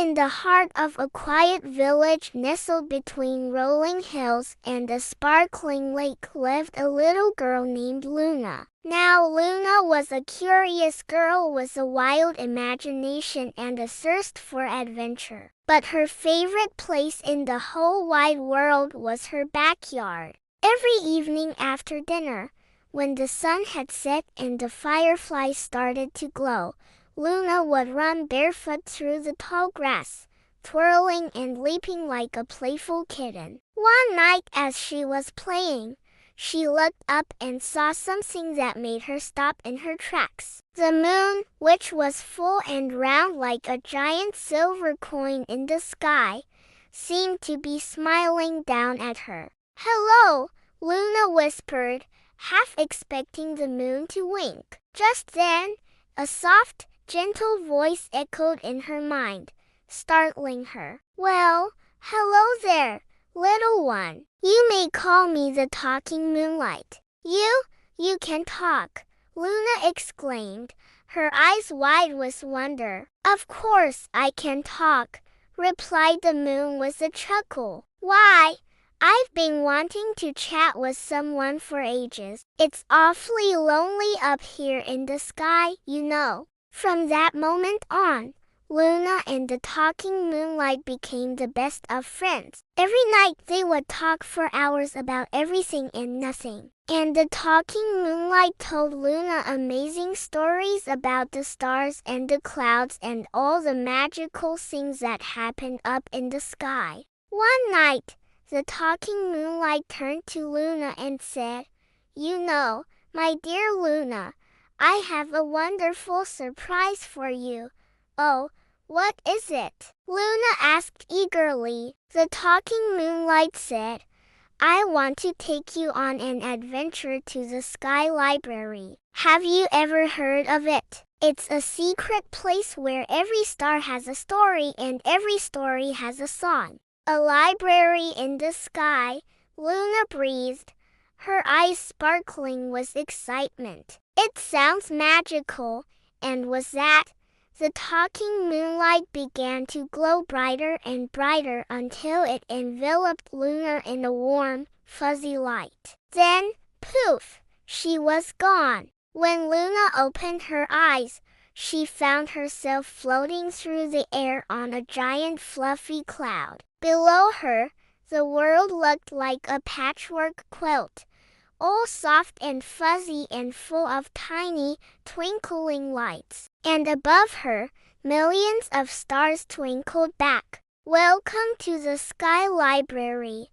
in the heart of a quiet village nestled between rolling hills and a sparkling lake lived a little girl named Luna. Now Luna was a curious girl with a wild imagination and a thirst for adventure. But her favorite place in the whole wide world was her backyard. Every evening after dinner, when the sun had set and the fireflies started to glow, Luna would run barefoot through the tall grass, twirling and leaping like a playful kitten. One night as she was playing, she looked up and saw something that made her stop in her tracks. The moon, which was full and round like a giant silver coin in the sky, seemed to be smiling down at her. "Hello," Luna whispered, half expecting the moon to wink. Just then, a soft, gentle voice echoed in her mind, startling her. "Well, hello there, little one. You may call me the talking Moonlight." You can talk," Luna exclaimed, her eyes wide with wonder. "Of course I can talk," replied the moon with a chuckle. "Why, I've been wanting to chat with someone for ages. It's awfully lonely up here in the sky, you know." From that moment on, Luna and the talking Moonlight became the best of friends. Every night they would talk for hours about everything and nothing. And the talking Moonlight told Luna amazing stories about the stars and the clouds and all the magical things that happened up in the sky. One night, the talking Moonlight turned to Luna and said, "You know, my dear Luna, I have a wonderful surprise for you." "Oh, what is it?" Luna asked eagerly. The talking Moonlight said, "I want to take you on an adventure to the Sky Library. Have you ever heard of it? It's a secret place where every star has a story and every story has a song." "A library in the sky," Luna breathed, her eyes sparkling with excitement. "It sounds magical." And with that, the talking Moonlight began to glow brighter and brighter until it enveloped Luna in a warm, fuzzy light. Then, poof, she was gone. When Luna opened her eyes, she found herself floating through the air on a giant fluffy cloud. Below her, the world looked like a patchwork quilt, all soft and fuzzy and full of tiny, twinkling lights. And above her, millions of stars twinkled back. "Welcome to the Sky Library,"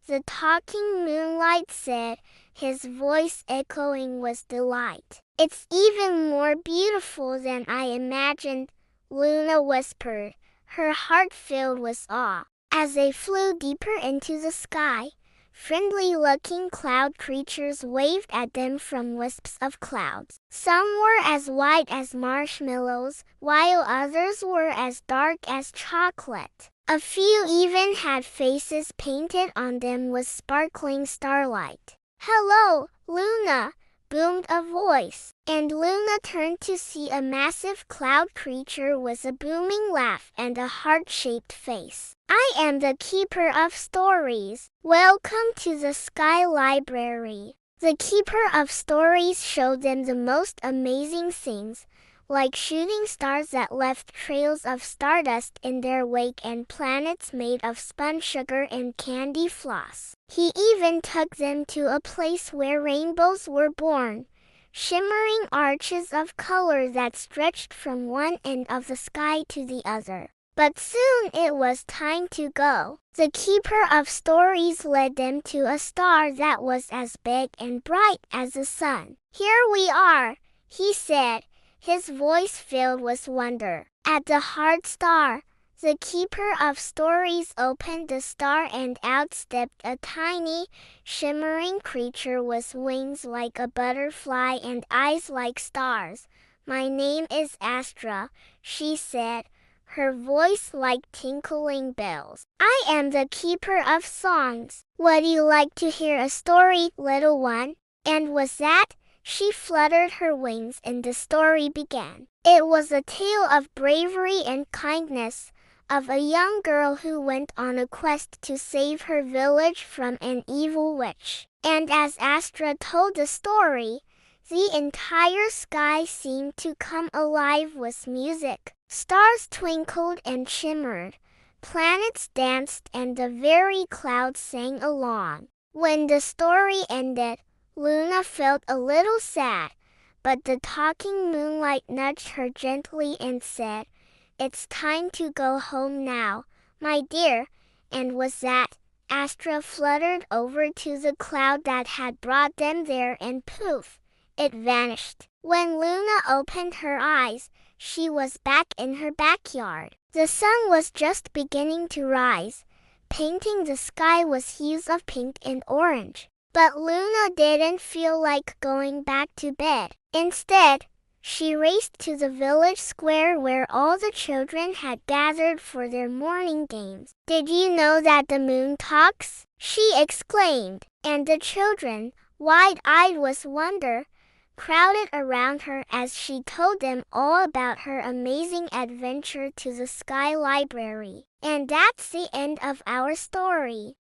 the talking Moonlight said, his voice echoing with delight. "It's even more beautiful than I imagined," Luna whispered, her heart filled with awe. As they flew deeper into the sky, friendly-looking cloud creatures waved at them from wisps of clouds. Some were as white as marshmallows, while others were as dark as chocolate. A few even had faces painted on them with sparkling starlight. "Hello, Luna," boomed a voice, and Luna turned to see a massive cloud creature with a booming laugh and a heart-shaped face. "I am the keeper of stories. Welcome to the Sky Library." The keeper of stories showed them the most amazing things, like shooting stars that left trails of stardust in their wake and planets made of spun sugar and candy floss. He even took them to a place where rainbows were born, shimmering arches of color that stretched from one end of the sky to the other. But soon it was time to go. The keeper of stories led them to a star that was as big and bright as the sun. "Here we are," he said, his voice filled with wonder. At the hard star, the keeper of stories opened the star and out stepped a tiny, shimmering creature with wings like a butterfly and eyes like stars. "My name is Astra," she said, her voice like tinkling bells. "I am the keeper of songs. Would you like to hear a story, little one?" And with that, she fluttered her wings and the story began. It was a tale of bravery and kindness, of a young girl who went on a quest to save her village from an evil witch. And as Astra told the story, the entire sky seemed to come alive with music. Stars twinkled and shimmered, planets danced, and the very clouds sang along. When the story ended, Luna felt a little sad, but the talking moonlight nudged her gently and said, "It's time to go home now, my dear." And with that, Astra fluttered over to the cloud that had brought them there, and poof, it vanished. When Luna opened her eyes, she was back in her backyard. The sun was just beginning to rise, painting the sky with hues of pink and orange. But Luna didn't feel like going back to bed. Instead, she raced to the village square where all the children had gathered for their morning games. "Did you know that the moon talks?" she exclaimed. And the children, wide-eyed with wonder, crowded around her as she told them all about her amazing adventure to the Sky Library. And that's the end of our story.